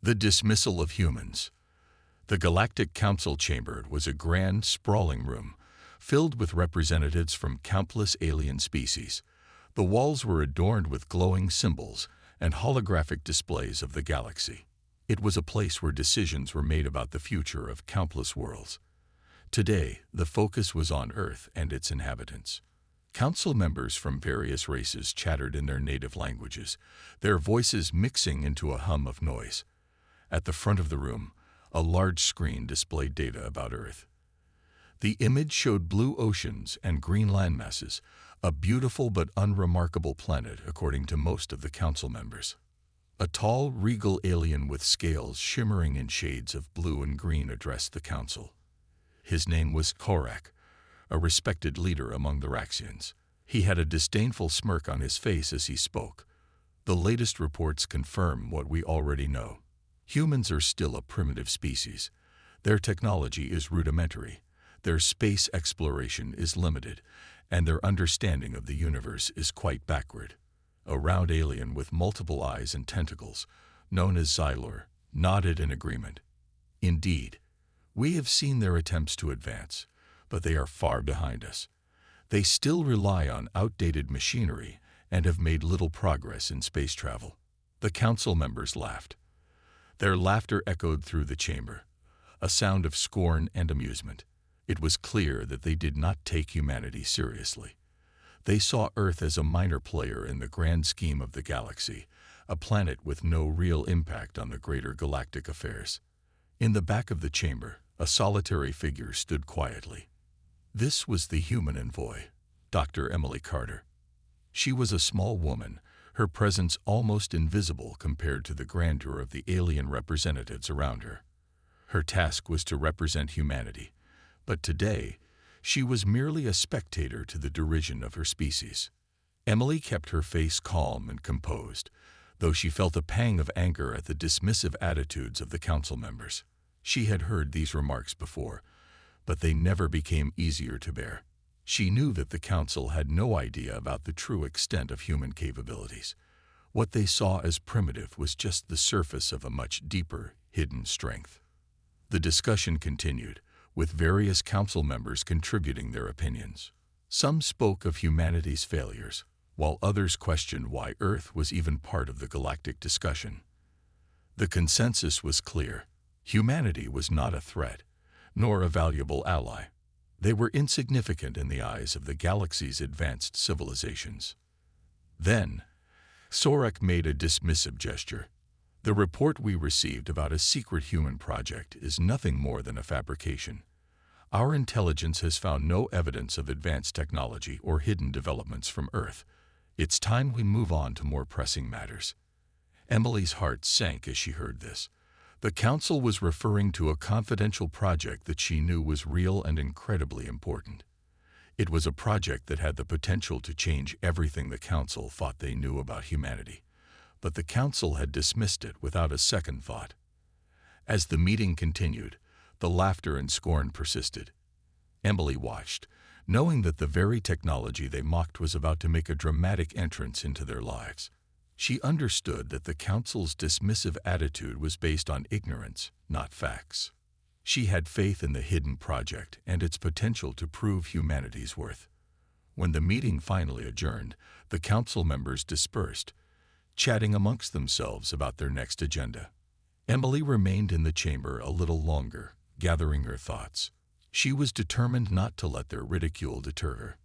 The dismissal of humans. The Galactic Council chamber was a grand, sprawling room, filled with representatives from countless alien species. The walls were adorned with glowing symbols and holographic displays of the galaxy. It was a place where decisions were made about the future of countless worlds. Today, the focus was on Earth and its inhabitants. Council members from various races chattered in their native languages, their voices mixing into a hum of noise. At the front of the room, a large screen displayed data about Earth. The image showed blue oceans and green landmasses, a beautiful but unremarkable planet according to most of the council members. A tall, regal alien with scales shimmering in shades of blue and green addressed the council. His name was Korak, a respected leader among the Raxians. He had a disdainful smirk on his face as he spoke. The latest reports confirm what we already know. Humans are still a primitive species. Their technology is rudimentary, their space exploration is limited, and their understanding of the universe is quite backward. A round alien with multiple eyes and tentacles, known as Xylor, nodded in agreement. Indeed, we have seen their attempts to advance, but they are far behind us. They still rely on outdated machinery and have made little progress in space travel. The council members laughed. Their laughter echoed through the chamber, a sound of scorn and amusement. It was clear that they did not take humanity seriously. They saw Earth as a minor player in the grand scheme of the galaxy, a planet with no real impact on the greater galactic affairs. In the back of the chamber, a solitary figure stood quietly. This was the human envoy, Dr. Emily Carter. She was a small woman, her presence almost invisible compared to the grandeur of the alien representatives around her. Her task was to represent humanity, but today, she was merely a spectator to the derision of her species. Emily kept her face calm and composed, though she felt a pang of anger at the dismissive attitudes of the council members. She had heard these remarks before, but they never became easier to bear. She knew that the council had no idea about the true extent of human capabilities. What they saw as primitive was just the surface of a much deeper, hidden strength. The discussion continued, with various council members contributing their opinions. Some spoke of humanity's failures, while others questioned why Earth was even part of the galactic discussion. The consensus was clear. Humanity was not a threat, nor a valuable ally. They were insignificant in the eyes of the galaxy's advanced civilizations. Then, Sorak made a dismissive gesture. The report we received about a secret human project is nothing more than a fabrication. Our intelligence has found no evidence of advanced technology or hidden developments from Earth. It's time we move on to more pressing matters. Emily's heart sank as she heard this. The council was referring to a confidential project that she knew was real and incredibly important. It was a project that had the potential to change everything the council thought they knew about humanity. But the council had dismissed it without a second thought. As the meeting continued, the laughter and scorn persisted. Emily watched, knowing that the very technology they mocked was about to make a dramatic entrance into their lives. She understood that the council's dismissive attitude was based on ignorance, not facts. She had faith in the hidden project and its potential to prove humanity's worth. When the meeting finally adjourned, the council members dispersed, chatting amongst themselves about their next agenda. Emily remained in the chamber a little longer, gathering her thoughts. She was determined not to let their ridicule deter her.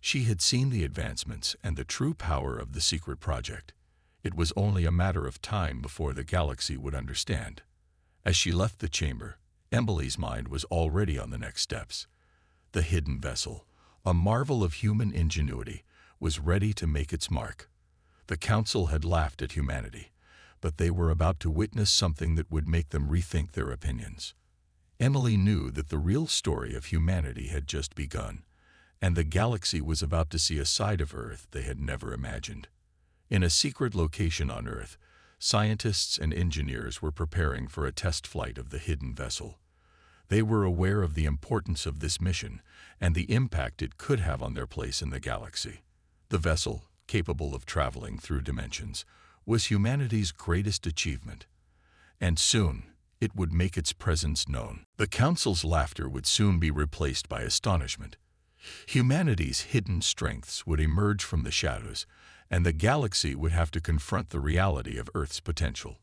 She had seen the advancements and the true power of the secret project. It was only a matter of time before the galaxy would understand. As she left the chamber, Emily's mind was already on the next steps. The hidden vessel, a marvel of human ingenuity, was ready to make its mark. The council had laughed at humanity, but they were about to witness something that would make them rethink their opinions. Emily knew that the real story of humanity had just begun, and the galaxy was about to see a side of Earth they had never imagined. In a secret location on Earth, scientists and engineers were preparing for a test flight of the hidden vessel. They were aware of the importance of this mission and the impact it could have on their place in the galaxy. The vessel, capable of traveling through dimensions, was humanity's greatest achievement. and soon it would make its presence known. The Council's laughter would soon be replaced by astonishment. Humanity's hidden strengths would emerge from the shadows, and the galaxy would have to confront the reality of Earth's potential.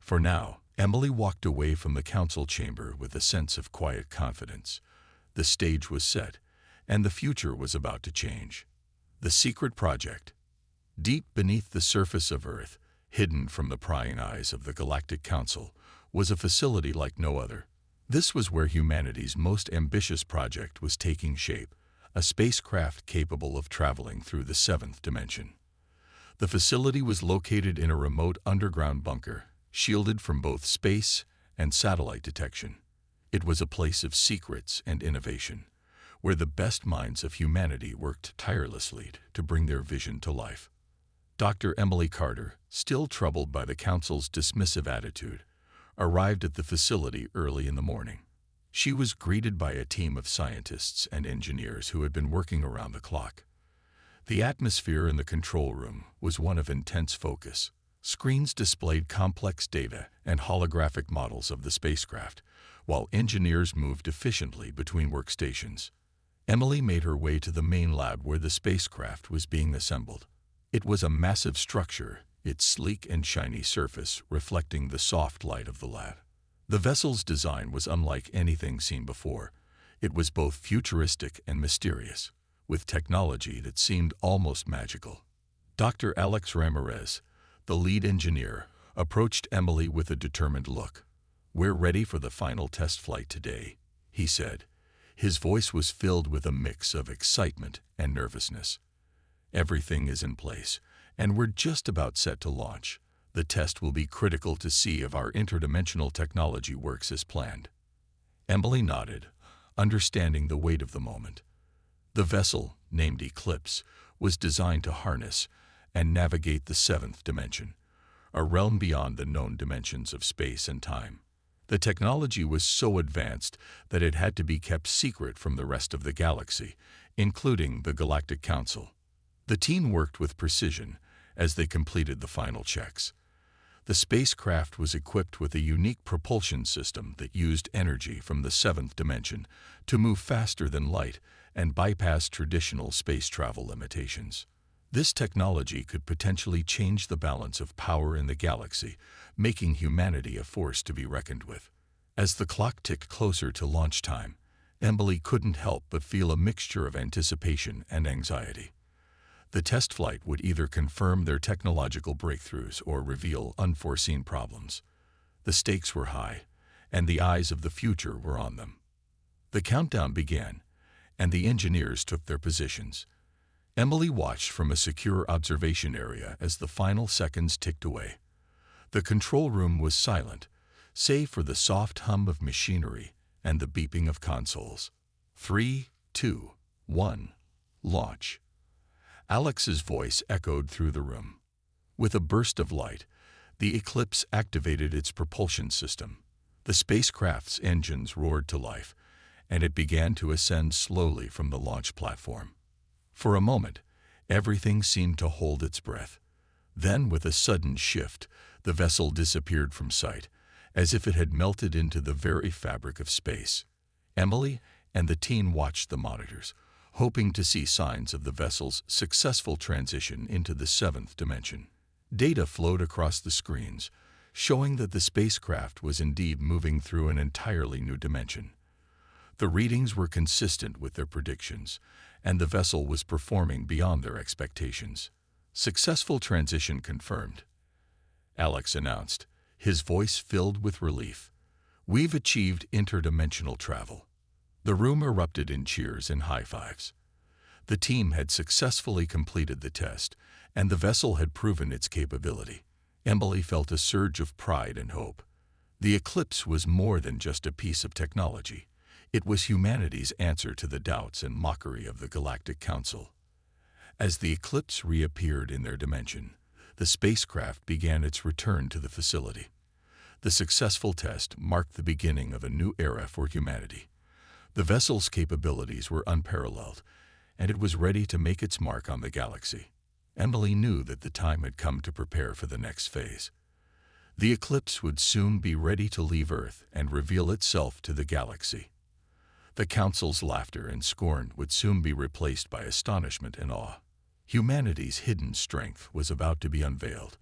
For now, Emily walked away from the council chamber with a sense of quiet confidence. The stage was set, and the future was about to change. The secret project. Deep beneath the surface of Earth, hidden from the prying eyes of the Galactic Council, was a facility like no other. This was where humanity's most ambitious project was taking shape, a spacecraft capable of traveling through the seventh dimension. The facility was located in a remote underground bunker, shielded from both space and satellite detection. It was a place of secrets and innovation, where the best minds of humanity worked tirelessly to bring their vision to life. Dr. Emily Carter, still troubled by the Council's dismissive attitude, arrived at the facility early in the morning. She was greeted by a team of scientists and engineers who had been working around the clock. The atmosphere in the control room was one of intense focus. Screens displayed complex data and holographic models of the spacecraft, while engineers moved efficiently between workstations. Emily made her way to the main lab where the spacecraft was being assembled. It was a massive structure, its sleek and shiny surface reflecting the soft light of the lab. The vessel's design was unlike anything seen before. It was both futuristic and mysterious, with technology that seemed almost magical. Dr. Alex Ramirez, the lead engineer, approached Emily with a determined look. "We're ready for the final test flight today," he said. His voice was filled with a mix of excitement and nervousness. "Everything is in place, and we're just about set to launch. The test will be critical to see if our interdimensional technology works as planned." Emily nodded, understanding the weight of the moment. The vessel, named Eclipse, was designed to harness and navigate the seventh dimension, a realm beyond the known dimensions of space and time. The technology was so advanced that it had to be kept secret from the rest of the galaxy, including the Galactic Council. The team worked with precision as they completed the final checks. The spacecraft was equipped with a unique propulsion system that used energy from the seventh dimension to move faster than light and bypass traditional space travel limitations. This technology could potentially change the balance of power in the galaxy, making humanity a force to be reckoned with. As the clock ticked closer to launch time, Emily couldn't help but feel a mixture of anticipation and anxiety. The test flight would either confirm their technological breakthroughs or reveal unforeseen problems. The stakes were high, and the eyes of the future were on them. The countdown began, and the engineers took their positions. Emily watched from a secure observation area as the final seconds ticked away. The control room was silent, save for the soft hum of machinery and the beeping of consoles. 3, 2, 1, launch. Alex's voice echoed through the room. With a burst of light, the Eclipse activated its propulsion system. The spacecraft's engines roared to life, and it began to ascend slowly from the launch platform. For a moment, everything seemed to hold its breath. Then, with a sudden shift, the vessel disappeared from sight, as if it had melted into the very fabric of space. Emily and the team watched the monitors, hoping to see signs of the vessel's successful transition into the seventh dimension. Data flowed across the screens, showing that the spacecraft was indeed moving through an entirely new dimension. The readings were consistent with their predictions, and the vessel was performing beyond their expectations. "Successful transition confirmed," Alex announced, his voice filled with relief. "We've achieved interdimensional travel." The room erupted in cheers and high fives. The team had successfully completed the test, and the vessel had proven its capability. Emily felt a surge of pride and hope. The Eclipse was more than just a piece of technology. It was humanity's answer to the doubts and mockery of the Galactic Council. As the Eclipse reappeared in their dimension, the spacecraft began its return to the facility. The successful test marked the beginning of a new era for humanity. The vessel's capabilities were unparalleled, and it was ready to make its mark on the galaxy. Emily knew that the time had come to prepare for the next phase. The eclipse would soon be ready to leave Earth and reveal itself to the galaxy. The Council's laughter and scorn would soon be replaced by astonishment and awe. Humanity's hidden strength was about to be unveiled,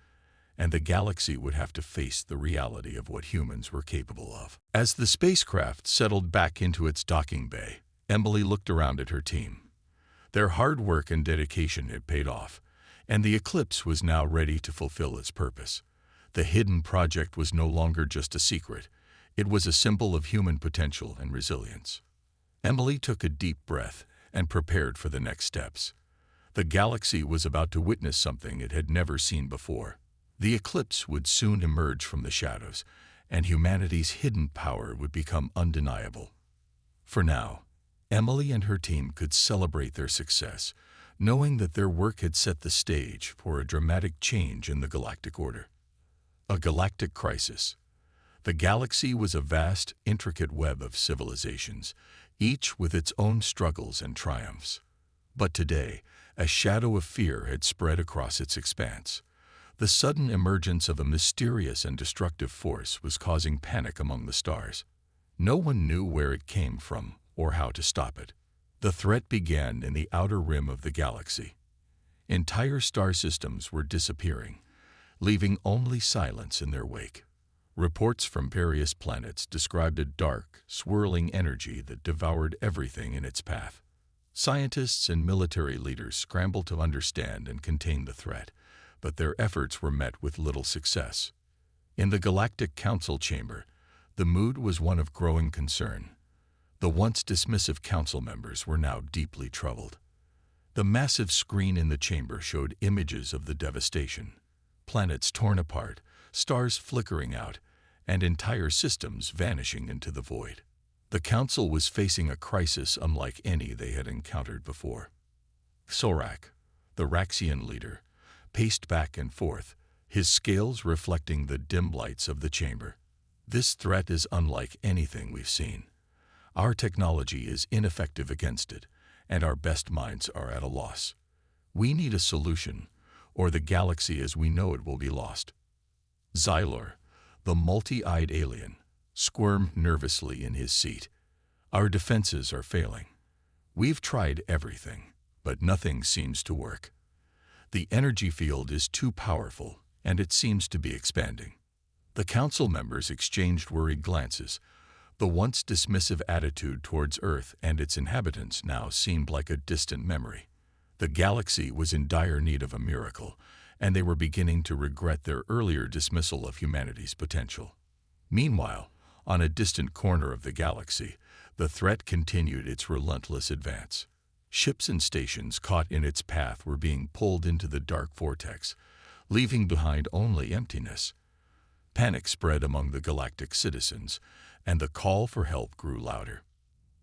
and the galaxy would have to face the reality of what humans were capable of. As the spacecraft settled back into its docking bay, Emily looked around at her team. Their hard work and dedication had paid off, and the eclipse was now ready to fulfill its purpose. The hidden project was no longer just a secret. It was a symbol of human potential and resilience. Emily took a deep breath and prepared for the next steps. The galaxy was about to witness something it had never seen before. The eclipse would soon emerge from the shadows, and humanity's hidden power would become undeniable. For now, Emily and her team could celebrate their success, knowing that their work had set the stage for a dramatic change in the galactic order. A galactic crisis. The galaxy was a vast, intricate web of civilizations, each with its own struggles and triumphs. But today, a shadow of fear had spread across its expanse. The sudden emergence of a mysterious and destructive force was causing panic among the stars. No one knew where it came from or how to stop it. The threat began in the outer rim of the galaxy. Entire star systems were disappearing, leaving only silence in their wake. Reports from various planets described a dark, swirling energy that devoured everything in its path. Scientists and military leaders scrambled to understand and contain the threat, but their efforts were met with little success. In the Galactic Council chamber, the mood was one of growing concern. The once dismissive council members were now deeply troubled. The massive screen in the chamber showed images of the devastation. Planets torn apart, stars flickering out, and entire systems vanishing into the void. The council was facing a crisis unlike any they had encountered before. Sorak, the Raxian leader, paced back and forth, his scales reflecting the dim lights of the chamber. This threat is unlike anything we've seen. Our technology is ineffective against it, and our best minds are at a loss. We need a solution, or the galaxy as we know it will be lost. Xylor, the multi-eyed alien, squirmed nervously in his seat. Our defenses are failing. We've tried everything, but nothing seems to work. The energy field is too powerful, and it seems to be expanding. The council members exchanged worried glances. The once dismissive attitude towards Earth and its inhabitants now seemed like a distant memory. The galaxy was in dire need of a miracle, and they were beginning to regret their earlier dismissal of humanity's potential. Meanwhile, on a distant corner of the galaxy, the threat continued its relentless advance. Ships and stations caught in its path were being pulled into the dark vortex, leaving behind only emptiness. Panic spread among the galactic citizens, and the call for help grew louder.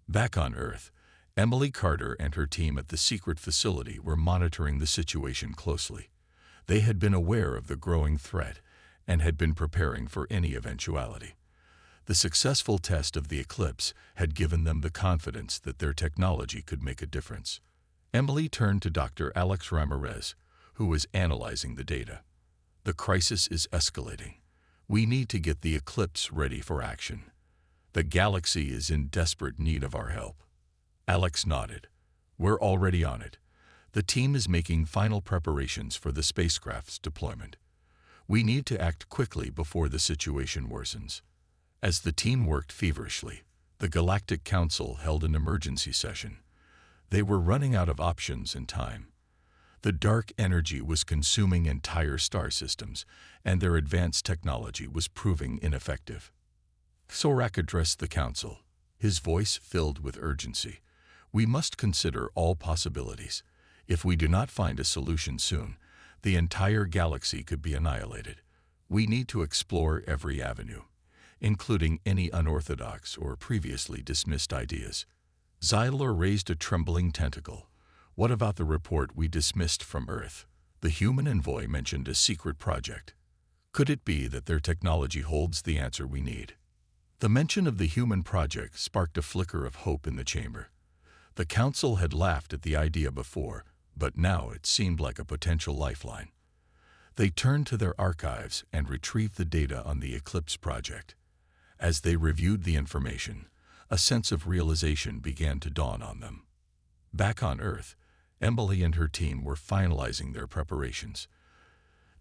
Back on Earth, Emily Carter and her team at the secret facility were monitoring the situation closely. They had been aware of the growing threat and had been preparing for any eventuality. The successful test of the eclipse had given them the confidence that their technology could make a difference. Emily turned to Dr. Alex Ramirez, who was analyzing the data. The crisis is escalating. We need to get the eclipse ready for action. The galaxy is in desperate need of our help. Alex nodded. We're already on it. The team is making final preparations for the spacecraft's deployment. We need to act quickly before the situation worsens. As the team worked feverishly, the Galactic Council held an emergency session. They were running out of options and time. The dark energy was consuming entire star systems, and their advanced technology was proving ineffective. Sorak addressed the council, his voice filled with urgency. We must consider all possibilities. If we do not find a solution soon, the entire galaxy could be annihilated. We need to explore every avenue, including any unorthodox or previously dismissed ideas. Xylor raised a trembling tentacle. What about the report we dismissed from Earth? The human envoy mentioned a secret project. Could it be that their technology holds the answer we need? The mention of the human project sparked a flicker of hope in the chamber. The council had laughed at the idea before, but now it seemed like a potential lifeline. They turned to their archives and retrieved the data on the Eclipse project. As they reviewed the information, a sense of realization began to dawn on them. Back on Earth, Emily and her team were finalizing their preparations.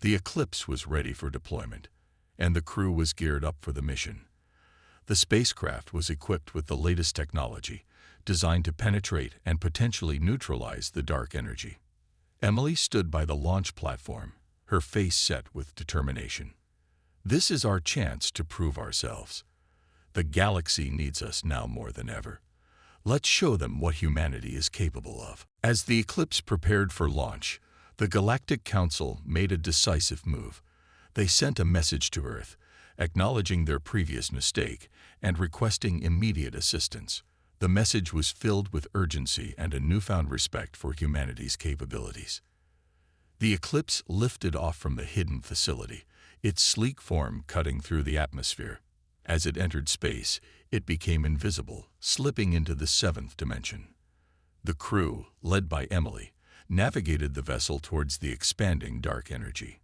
The Eclipse was ready for deployment, and the crew was geared up for the mission. The spacecraft was equipped with the latest technology, designed to penetrate and potentially neutralize the dark energy. Emily stood by the launch platform, her face set with determination. This is our chance to prove ourselves. The galaxy needs us now more than ever. Let's show them what humanity is capable of. As the Eclipse prepared for launch, the Galactic Council made a decisive move. They sent a message to Earth, acknowledging their previous mistake and requesting immediate assistance. The message was filled with urgency and a newfound respect for humanity's capabilities. The Eclipse lifted off from the hidden facility, its sleek form cutting through the atmosphere. As it entered space, it became invisible, slipping into the seventh dimension. The crew, led by Emily, navigated the vessel towards the expanding dark energy.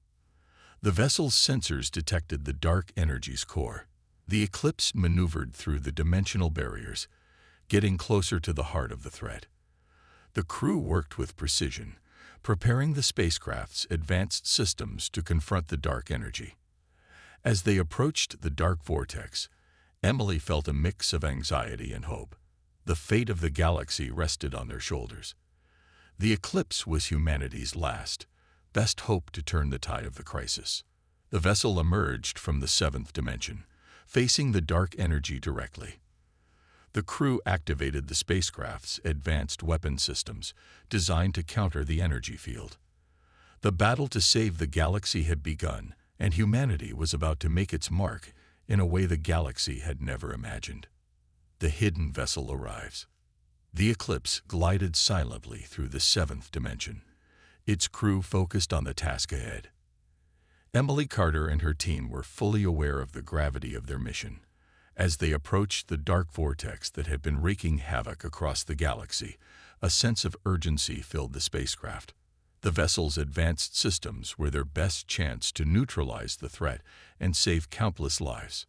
The vessel's sensors detected the dark energy's core. The Eclipse maneuvered through the dimensional barriers, getting closer to the heart of the threat. The crew worked with precision, preparing the spacecraft's advanced systems to confront the dark energy. As they approached the dark vortex, Emily felt a mix of anxiety and hope. The fate of the galaxy rested on their shoulders. The Eclipse was humanity's last, best hope to turn the tide of the crisis. The vessel emerged from the seventh dimension, facing the dark energy directly. The crew activated the spacecraft's advanced weapon systems, designed to counter the energy field. The battle to save the galaxy had begun, and humanity was about to make its mark in a way the galaxy had never imagined. The hidden vessel arrives. The Eclipse glided silently through the seventh dimension, its crew focused on the task ahead. Emily Carter and her team were fully aware of the gravity of their mission. As they approached the dark vortex that had been wreaking havoc across the galaxy, a sense of urgency filled the spacecraft. The vessel's advanced systems were their best chance to neutralize the threat and save countless lives.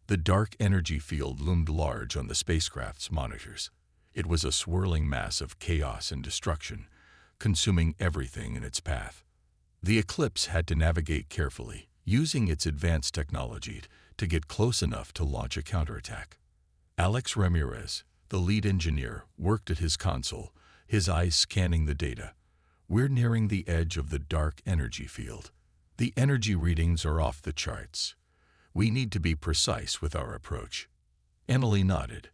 The dark energy field loomed large on the spacecraft's monitors. It was a swirling mass of chaos and destruction, consuming everything in its path. The Eclipse had to navigate carefully, using its advanced technology to get close enough to launch a counterattack. Alex Ramirez, the lead engineer, worked at his console, his eyes scanning the data. We're nearing the edge of the dark energy field. The energy readings are off the charts. We need to be precise with our approach. Emily nodded.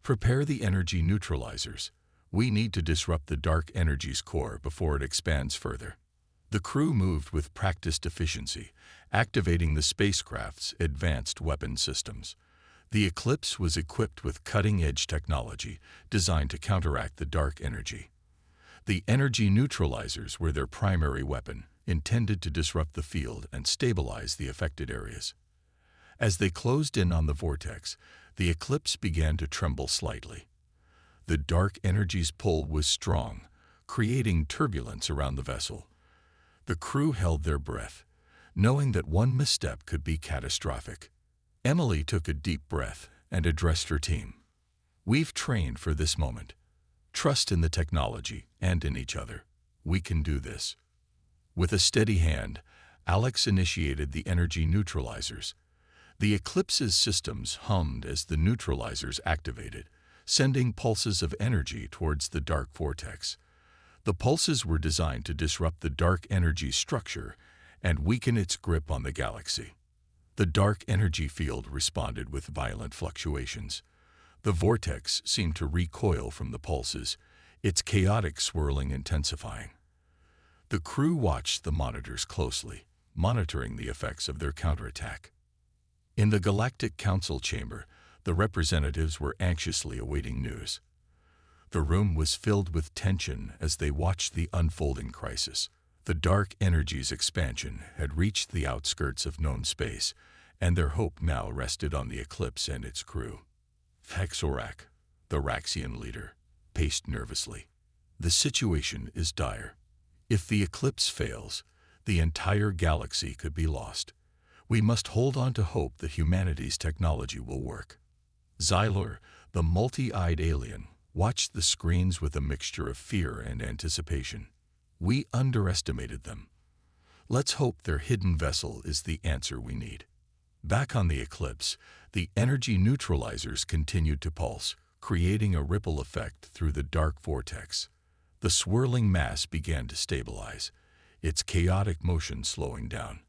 Prepare the energy neutralizers. We need to disrupt the dark energy's core before it expands further. The crew moved with practiced efficiency, activating the spacecraft's advanced weapon systems. The Eclipse was equipped with cutting-edge technology designed to counteract the dark energy. The energy neutralizers were their primary weapon, intended to disrupt the field and stabilize the affected areas. As they closed in on the vortex, the Eclipse began to tremble slightly. The dark energy's pull was strong, creating turbulence around the vessel. The crew held their breath, knowing that one misstep could be catastrophic. Emily took a deep breath and addressed her team. We've trained for this moment. Trust in the technology and in each other. We can do this. With a steady hand, Alex initiated the energy neutralizers. The Eclipse's systems hummed as the neutralizers activated, sending pulses of energy towards the dark vortex. The pulses were designed to disrupt the dark energy structure and weaken its grip on the galaxy. The dark energy field responded with violent fluctuations. The vortex seemed to recoil from the pulses, its chaotic swirling intensifying. The crew watched the monitors closely, monitoring the effects of their counterattack. In the Galactic Council chamber, the representatives were anxiously awaiting news. The room was filled with tension as they watched the unfolding crisis. The dark energy's expansion had reached the outskirts of known space, and their hope now rested on the Eclipse and its crew. Hexorak, the Raxian leader, paced nervously. The situation is dire. If the Eclipse fails, The entire galaxy could be lost. We must hold on to hope that humanity's technology will work. Xylor, the multi-eyed alien, watched the screens with a mixture of fear and anticipation. We underestimated them. Let's hope their hidden vessel is the answer we need. Back on the Eclipse, the energy neutralizers continued to pulse, creating a ripple effect through the dark vortex. The swirling mass began to stabilize, its chaotic motion slowing down.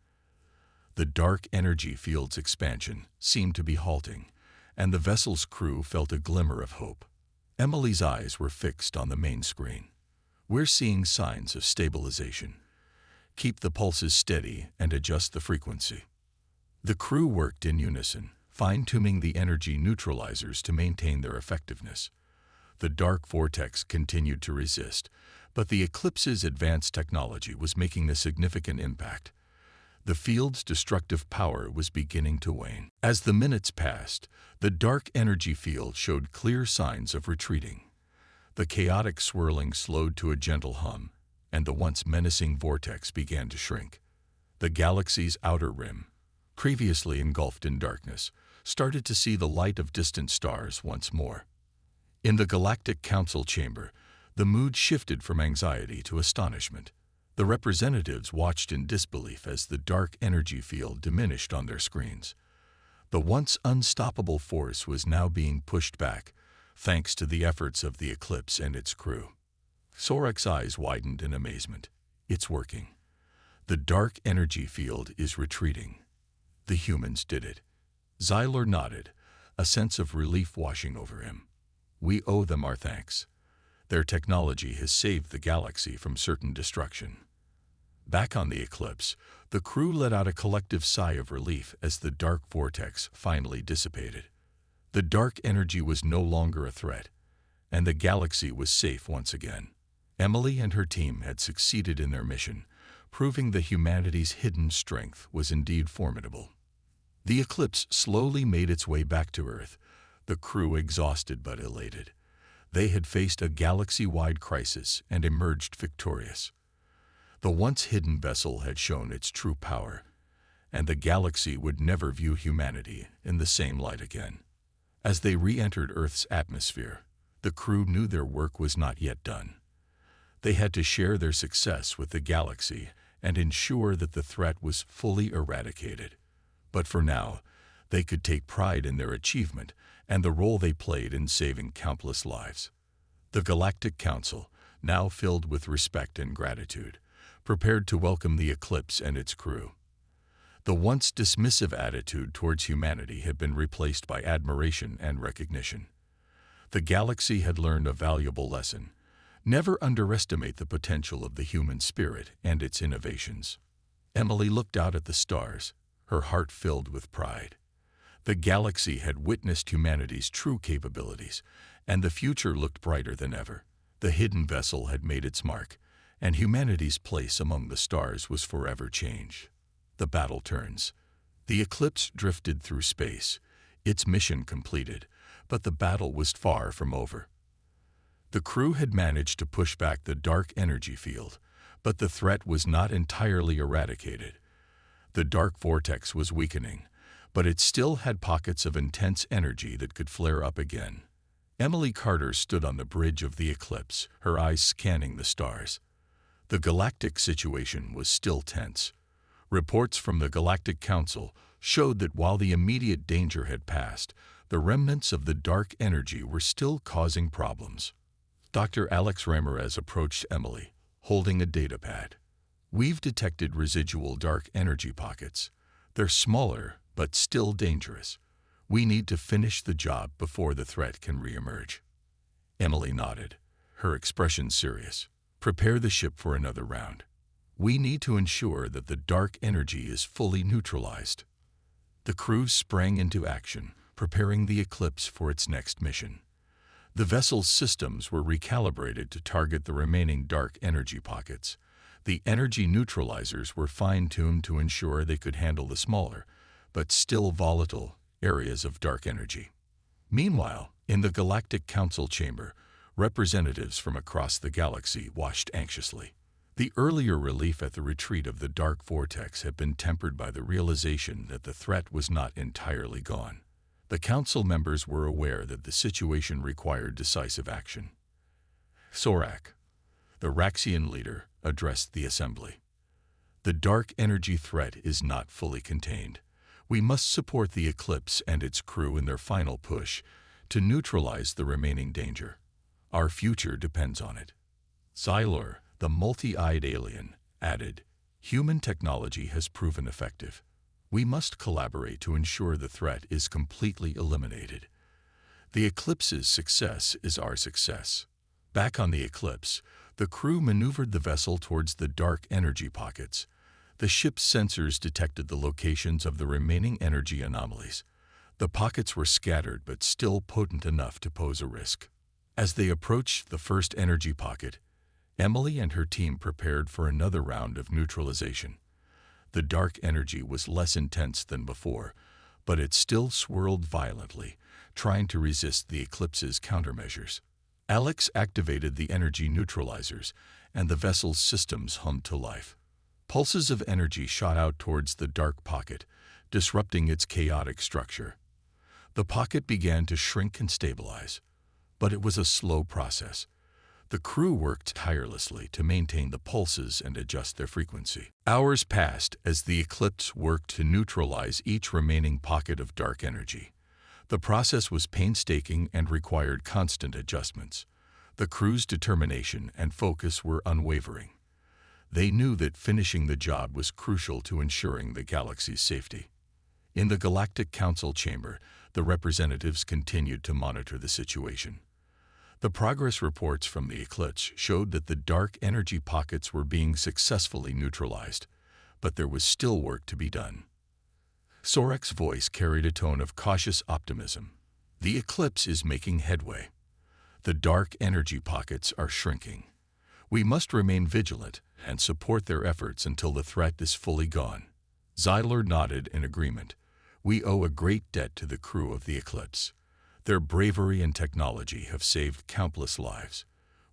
The dark energy field's expansion seemed to be halting, and the vessel's crew felt a glimmer of hope. Emily's eyes were fixed on the main screen. We're seeing signs of stabilization. Keep the pulses steady and adjust the frequency. The crew worked in unison, fine-tuning the energy neutralizers to maintain their effectiveness. The dark vortex continued to resist, but the Eclipse's advanced technology was making a significant impact. The field's destructive power was beginning to wane. As the minutes passed, the dark energy field showed clear signs of retreating. The chaotic swirling slowed to a gentle hum, and the once menacing vortex began to shrink. The galaxy's outer rim, previously engulfed in darkness, started to see the light of distant stars once more. In the Galactic Council chamber, the mood shifted from anxiety to astonishment. The representatives watched in disbelief as the dark energy field diminished on their screens. The once unstoppable force was now being pushed back, thanks to the efforts of the Eclipse and its crew. Sorek's eyes widened in amazement. It's working. The dark energy field is retreating. The humans did it. Xylor nodded, a sense of relief washing over him. We owe them our thanks. Their technology has saved the galaxy from certain destruction. Back on the Eclipse, the crew let out a collective sigh of relief as the dark vortex finally dissipated. The dark energy was no longer a threat, and the galaxy was safe once again. Emily and her team had succeeded in their mission, proving that humanity's hidden strength was indeed formidable. The Eclipse slowly made its way back to Earth, the crew exhausted but elated. They had faced a galaxy-wide crisis and emerged victorious. The once hidden vessel had shown its true power, and the galaxy would never view humanity in the same light again. As they re-entered Earth's atmosphere, the crew knew their work was not yet done. They had to share their success with the galaxy and ensure that the threat was fully eradicated. But for now, they could take pride in their achievement and the role they played in saving countless lives. The Galactic Council, now filled with respect and gratitude, prepared to welcome the Eclipse and its crew. The once dismissive attitude towards humanity had been replaced by admiration and recognition. The galaxy had learned a valuable lesson. Never underestimate the potential of the human spirit and its innovations. Emily looked out at the stars, her heart filled with pride. The galaxy had witnessed humanity's true capabilities, and the future looked brighter than ever. The hidden vessel had made its mark, and humanity's place among the stars was forever changed. The battle turns. The Eclipse drifted through space, its mission completed, but the battle was far from over. The crew had managed to push back the dark energy field, but the threat was not entirely eradicated. The dark vortex was weakening, but it still had pockets of intense energy that could flare up again. Emily Carter stood on the bridge of the Eclipse, her eyes scanning the stars. The galactic situation was still tense. Reports from the Galactic Council showed that while the immediate danger had passed, the remnants of the dark energy were still causing problems. Dr. Alex Ramirez approached Emily, holding a datapad. We've detected residual dark energy pockets. They're smaller, but still dangerous. We need to finish the job before the threat can reemerge. Emily nodded, her expression serious. Prepare the ship for another round. We need to ensure that the dark energy is fully neutralized. The crew sprang into action, preparing the Eclipse for its next mission. The vessel's systems were recalibrated to target the remaining dark energy pockets. The energy neutralizers were fine-tuned to ensure they could handle the smaller, but still volatile, areas of dark energy. Meanwhile, in the Galactic Council chamber, representatives from across the galaxy watched anxiously. The earlier relief at the retreat of the dark vortex had been tempered by the realization that the threat was not entirely gone. The council members were aware that the situation required decisive action. Sorak, the Raxian leader, addressed the assembly. The dark energy threat is not fully contained. We must support the Eclipse and its crew in their final push to neutralize the remaining danger. Our future depends on it. Xylor, the multi-eyed alien, added, human technology has proven effective. We must collaborate to ensure the threat is completely eliminated. The Eclipse's success is our success. Back on the Eclipse, the crew maneuvered the vessel towards the dark energy pockets. The ship's sensors detected the locations of the remaining energy anomalies. The pockets were scattered but still potent enough to pose a risk. As they approached the first energy pocket, Emily and her team prepared for another round of neutralization. The dark energy was less intense than before, but it still swirled violently, trying to resist the Eclipse's countermeasures. Alex activated the energy neutralizers, and the vessel's systems hummed to life. Pulses of energy shot out towards the dark pocket, disrupting its chaotic structure. The pocket began to shrink and stabilize, but it was a slow process. The crew worked tirelessly to maintain the pulses and adjust their frequency. Hours passed as the Eclipse worked to neutralize each remaining pocket of dark energy. The process was painstaking and required constant adjustments. The crew's determination and focus were unwavering. They knew that finishing the job was crucial to ensuring the galaxy's safety. In the Galactic Council chamber, the representatives continued to monitor the situation. The progress reports from the Eclipse showed that the dark energy pockets were being successfully neutralized, but there was still work to be done. Sorek's voice carried a tone of cautious optimism. The Eclipse is making headway. The dark energy pockets are shrinking. We must remain vigilant and support their efforts until the threat is fully gone. Xylor nodded in agreement. We owe a great debt to the crew of the Eclipse. Their bravery and technology have saved countless lives.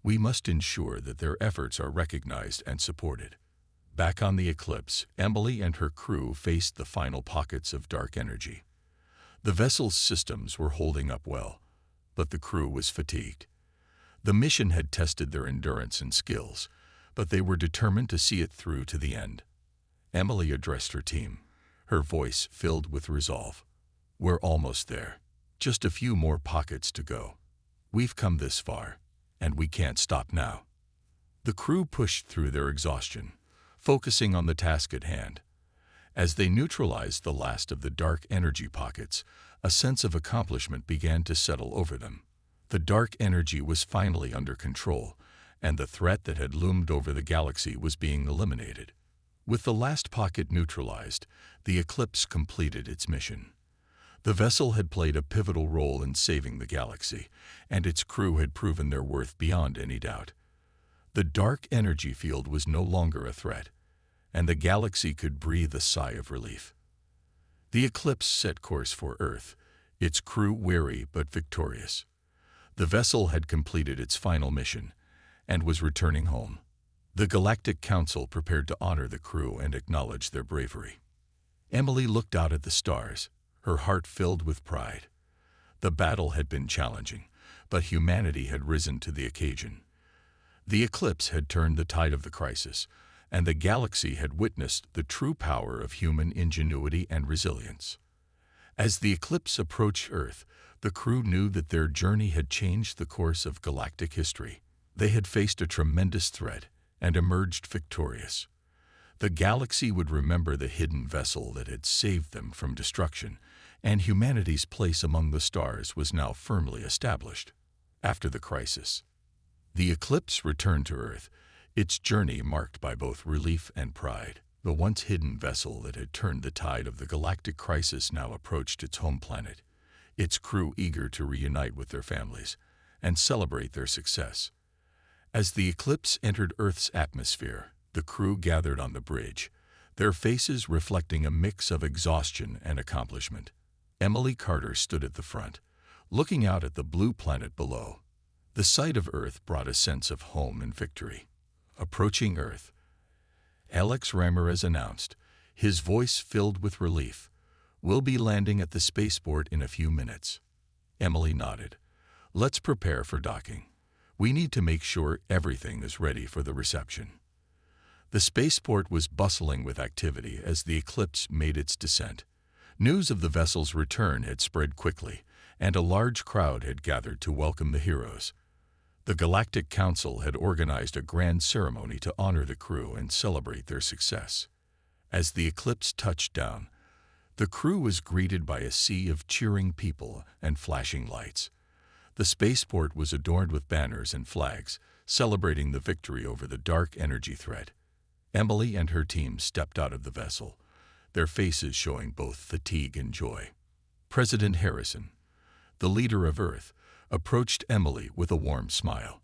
We must ensure that their efforts are recognized and supported. Back on the Eclipse, Emily and her crew faced the final pockets of dark energy. The vessel's systems were holding up well, but the crew was fatigued. The mission had tested their endurance and skills, but they were determined to see it through to the end. Emily addressed her team, her voice filled with resolve. We're almost there. Just a few more pockets to go. We've come this far, and we can't stop now. The crew pushed through their exhaustion, focusing on the task at hand. As they neutralized the last of the dark energy pockets, a sense of accomplishment began to settle over them. The dark energy was finally under control, and the threat that had loomed over the galaxy was being eliminated. With the last pocket neutralized, the Eclipse completed its mission. The vessel had played a pivotal role in saving the galaxy, and its crew had proven their worth beyond any doubt. The dark energy field was no longer a threat, and the galaxy could breathe a sigh of relief. The Eclipse set course for Earth, its crew weary but victorious. The vessel had completed its final mission and was returning home. The Galactic Council prepared to honor the crew and acknowledge their bravery. Emily looked out at the stars, her heart filled with pride. The battle had been challenging, but humanity had risen to the occasion. The Eclipse had turned the tide of the crisis, and the galaxy had witnessed the true power of human ingenuity and resilience. As the Eclipse approached Earth, the crew knew that their journey had changed the course of galactic history. They had faced a tremendous threat and emerged victorious. The galaxy would remember the hidden vessel that had saved them from destruction, and humanity's place among the stars was now firmly established. After the crisis, the Eclipse returned to Earth, its journey marked by both relief and pride. The once hidden vessel that had turned the tide of the galactic crisis now approached its home planet, its crew eager to reunite with their families and celebrate their success. As the Eclipse entered Earth's atmosphere, the crew gathered on the bridge, their faces reflecting a mix of exhaustion and accomplishment. Emily Carter stood at the front, looking out at the blue planet below. The sight of Earth brought a sense of home and victory. Approaching Earth, Alex Ramirez announced, his voice filled with relief. "We'll be landing at the spaceport in a few minutes." Emily nodded. "Let's prepare for docking. We need to make sure everything is ready for the reception." The spaceport was bustling with activity as the Eclipse made its descent. News of the vessel's return had spread quickly, and a large crowd had gathered to welcome the heroes. The Galactic Council had organized a grand ceremony to honor the crew and celebrate their success. As the Eclipse touched down, the crew was greeted by a sea of cheering people and flashing lights. The spaceport was adorned with banners and flags, celebrating the victory over the dark energy threat. Emily and her team stepped out of the vessel, their faces showing both fatigue and joy. President Harrison, the leader of Earth, approached Emily with a warm smile.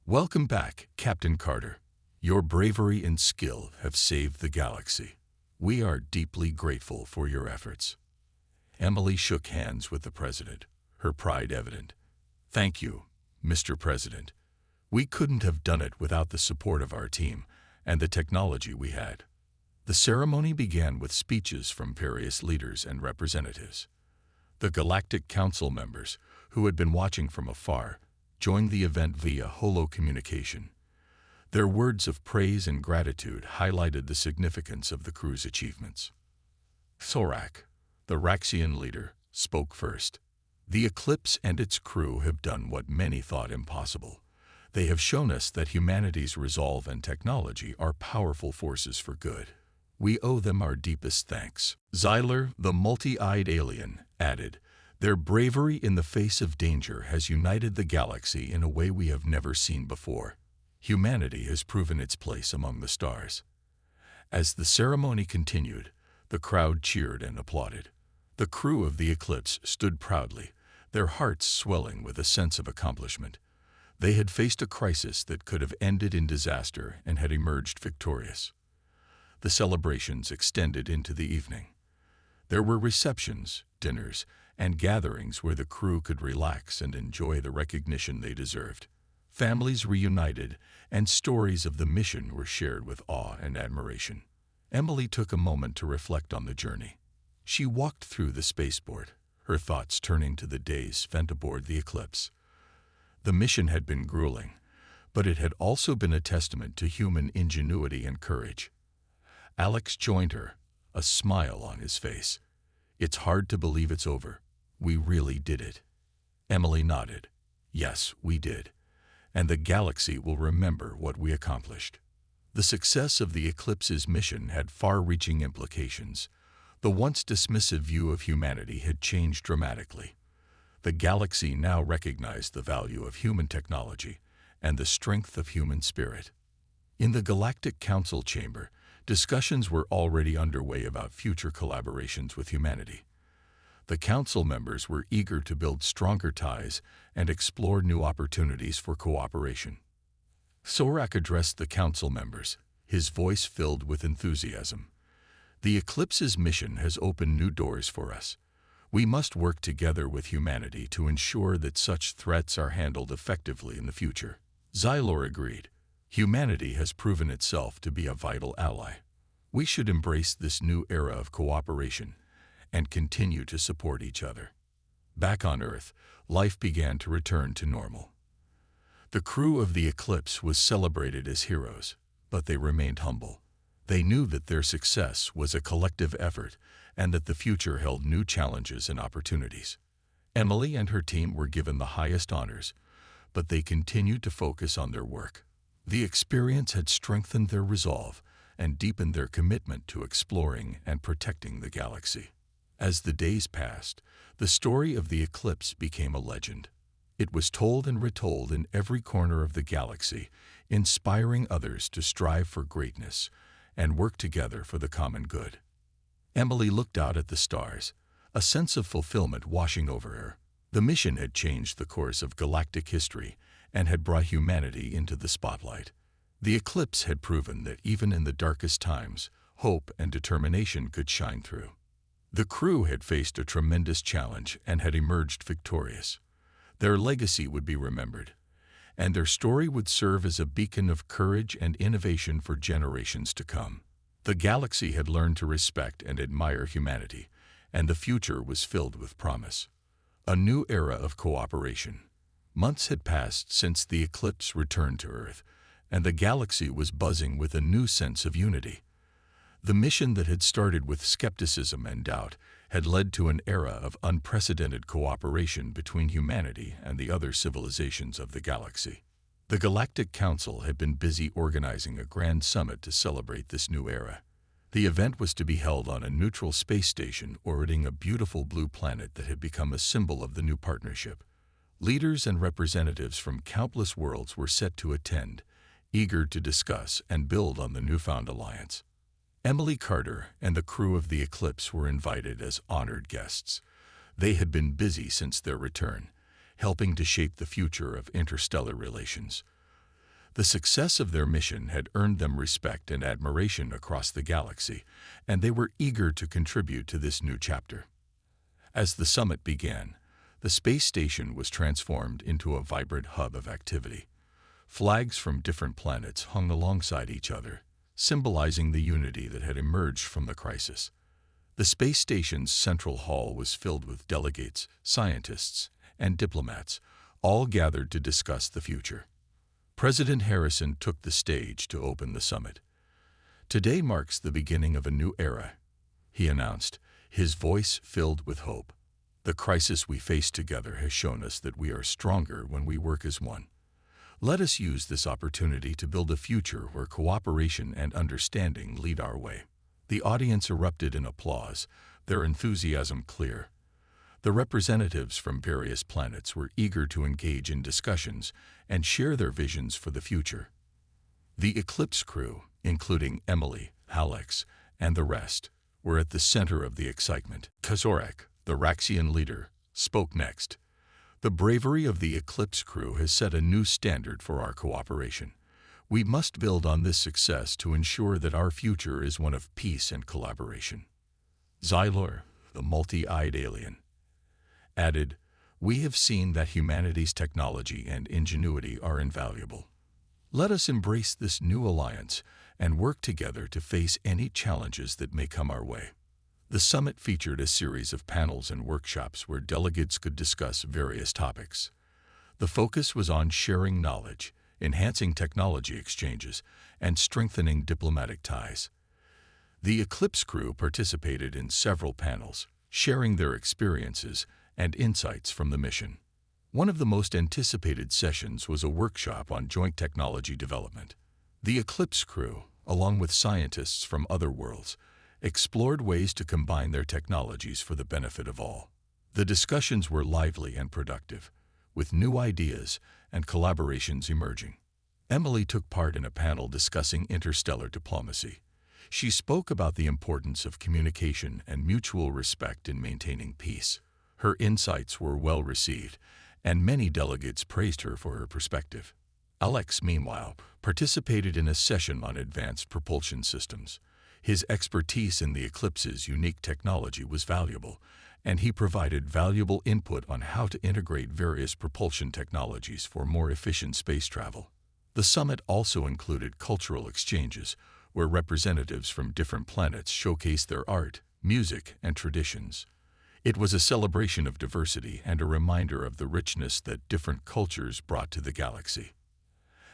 "Welcome back, Captain Carter. Your bravery and skill have saved the galaxy. We are deeply grateful for your efforts." Emily shook hands with the president, her pride evident. "Thank you, Mr. President. We couldn't have done it without the support of our team and the technology we had." The ceremony began with speeches from various leaders and representatives. The Galactic Council members, who had been watching from afar, joined the event via holo-communication. Their words of praise and gratitude highlighted the significance of the crew's achievements. Thorak, the Raxian leader, spoke first. "The Eclipse and its crew have done what many thought impossible. They have shown us that humanity's resolve and technology are powerful forces for good. We owe them our deepest thanks." Xyler, the multi-eyed alien, added, "Their bravery in the face of danger has united the galaxy in a way we have never seen before. Humanity has proven its place among the stars." As the ceremony continued, the crowd cheered and applauded. The crew of the Eclipse stood proudly, their hearts swelling with a sense of accomplishment. They had faced a crisis that could have ended in disaster and had emerged victorious. The celebrations extended into the evening. There were receptions, dinners, and gatherings where the crew could relax and enjoy the recognition they deserved. Families reunited, and stories of the mission were shared with awe and admiration. Emily took a moment to reflect on the journey. She walked through the spaceport, her thoughts turning to the days spent aboard the Eclipse. The mission had been grueling, but it had also been a testament to human ingenuity and courage. Alex joined her, a smile on his face. "It's hard to believe it's over. We really did it." Emily nodded. "Yes, we did. And the galaxy will remember what we accomplished." The success of the Eclipse's mission had far-reaching implications. The once dismissive view of humanity had changed dramatically. The galaxy now recognized the value of human technology and the strength of human spirit. In the Galactic Council chamber, discussions were already underway about future collaborations with humanity. The council members were eager to build stronger ties and explore new opportunities for cooperation. Thorak addressed the council members, his voice filled with enthusiasm. "The Eclipse's mission has opened new doors for us. We must work together with humanity to ensure that such threats are handled effectively in the future." Xylor agreed. "Humanity has proven itself to be a vital ally. We should embrace this new era of cooperation and continue to support each other." Back on Earth, life began to return to normal. The crew of the Eclipse was celebrated as heroes, but they remained humble. They knew that their success was a collective effort and that the future held new challenges and opportunities. Emily and her team were given the highest honors, but they continued to focus on their work. The experience had strengthened their resolve and deepened their commitment to exploring and protecting the galaxy. As the days passed, the story of the Eclipse became a legend. It was told and retold in every corner of the galaxy, inspiring others to strive for greatness and work together for the common good. Emily looked out at the stars, a sense of fulfillment washing over her. The mission had changed the course of galactic history and had brought humanity into the spotlight. The Eclipse had proven that even in the darkest times, hope and determination could shine through. The crew had faced a tremendous challenge and had emerged victorious. Their legacy would be remembered, and their story would serve as a beacon of courage and innovation for generations to come. The galaxy had learned to respect and admire humanity, and the future was filled with promise. A new era of cooperation. Months had passed since the eclipse returned to Earth, and the galaxy was buzzing with a new sense of unity. The mission that had started with skepticism and doubt had led to an era of unprecedented cooperation between humanity and the other civilizations of the galaxy. The Galactic Council had been busy organizing a grand summit to celebrate this new era. The event was to be held on a neutral space station orbiting a beautiful blue planet that had become a symbol of the new partnership. Leaders and representatives from countless worlds were set to attend, eager to discuss and build on the newfound alliance. Emily Carter and the crew of the Eclipse were invited as honored guests. They had been busy since their return, helping to shape the future of interstellar relations. The success of their mission had earned them respect and admiration across the galaxy, and they were eager to contribute to this new chapter. As the summit began, the space station was transformed into a vibrant hub of activity. Flags from different planets hung alongside each other, symbolizing the unity that had emerged from the crisis. The space station's central hall was filled with delegates, scientists, and diplomats, all gathered to discuss the future. President Harrison took the stage to open the summit. "Today marks the beginning of a new era," he announced, his voice filled with hope. "The crisis we face together has shown us that we are stronger when we work as one. Let us use this opportunity to build a future where cooperation and understanding lead our way." The audience erupted in applause, their enthusiasm clear. The representatives from various planets were eager to engage in discussions and share their visions for the future. The Eclipse crew, including Emily, Alex, and the rest, were at the center of the excitement. Kazorek, the Raxian leader, spoke next. "The bravery of the Eclipse crew has set a new standard for our cooperation. We must build on this success to ensure that our future is one of peace and collaboration." Xylor, the multi-eyed alien, added, "We have seen that humanity's technology and ingenuity are invaluable. Let us embrace this new alliance and work together to face any challenges that may come our way." The summit featured a series of panels and workshops where delegates could discuss various topics. The focus was on sharing knowledge, enhancing technology exchanges, and strengthening diplomatic ties. The Eclipse crew participated in several panels, sharing their experiences and insights from the mission. One of the most anticipated sessions was a workshop on joint technology development. The Eclipse crew, along with scientists from other worlds, explored ways to combine their technologies for the benefit of all. The discussions were lively and productive, with new ideas and collaborations emerging. Emily took part in a panel discussing interstellar diplomacy. She spoke about the importance of communication and mutual respect in maintaining peace. Her insights were well received, and many delegates praised her for her perspective. Alex, meanwhile, participated in a session on advanced propulsion systems. His expertise in the Eclipse's unique technology was valuable, and he provided valuable input on how to integrate various propulsion technologies for more efficient space travel. The summit also included cultural exchanges, where representatives from different planets showcased their art, music, and traditions. It was a celebration of diversity and a reminder of the richness that different cultures brought to the galaxy.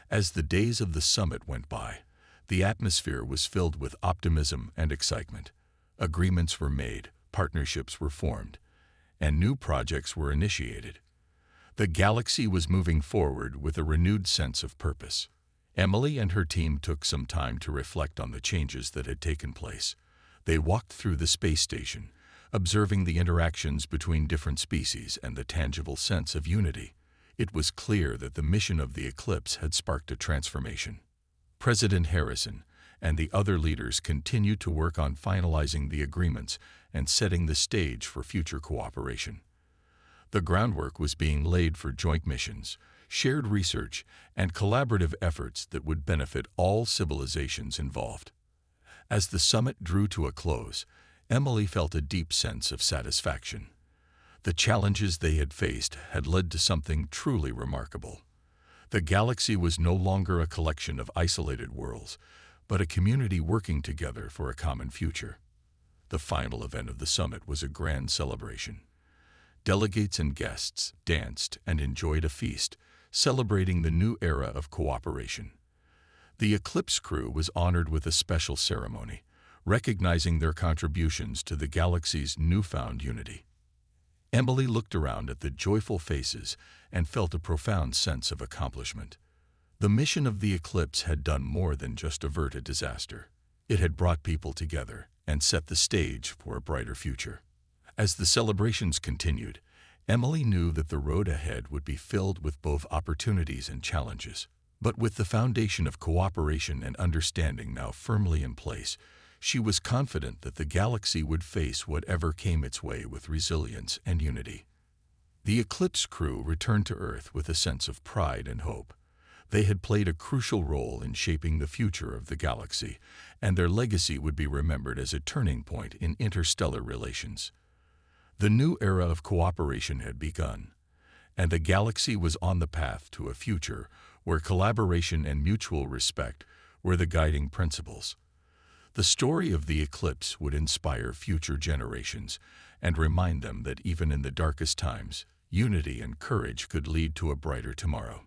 As the days of the summit went by, the atmosphere was filled with optimism and excitement. Agreements were made, partnerships were formed, and new projects were initiated. The galaxy was moving forward with a renewed sense of purpose. Emily and her team took some time to reflect on the changes that had taken place. They walked through the space station, observing the interactions between different species and the tangible sense of unity. It was clear that the mission of the Eclipse had sparked a transformation. President Harrison and the other leaders continued to work on finalizing the agreements and setting the stage for future cooperation. The groundwork was being laid for joint missions, shared research, and collaborative efforts that would benefit all civilizations involved. As the summit drew to a close, Emily felt a deep sense of satisfaction. The challenges they had faced had led to something truly remarkable. The galaxy was no longer a collection of isolated worlds, but a community working together for a common future. The final event of the summit was a grand celebration. Delegates and guests danced and enjoyed a feast, celebrating the new era of cooperation. The Eclipse crew was honored with a special ceremony, recognizing their contributions to the galaxy's newfound unity. Emily looked around at the joyful faces and felt a profound sense of accomplishment. The mission of the Eclipse had done more than just avert a disaster. It had brought people together and set the stage for a brighter future. As the celebrations continued, Emily knew that the road ahead would be filled with both opportunities and challenges. But with the foundation of cooperation and understanding now firmly in place, she was confident that the galaxy would face whatever came its way with resilience and unity. The Eclipse crew returned to Earth with a sense of pride and hope. They had played a crucial role in shaping the future of the galaxy, and their legacy would be remembered as a turning point in interstellar relations. The new era of cooperation had begun, and the galaxy was on the path to a future where collaboration and mutual respect were the guiding principles. The story of the Eclipse would inspire future generations and remind them that even in the darkest times, unity and courage could lead to a brighter tomorrow.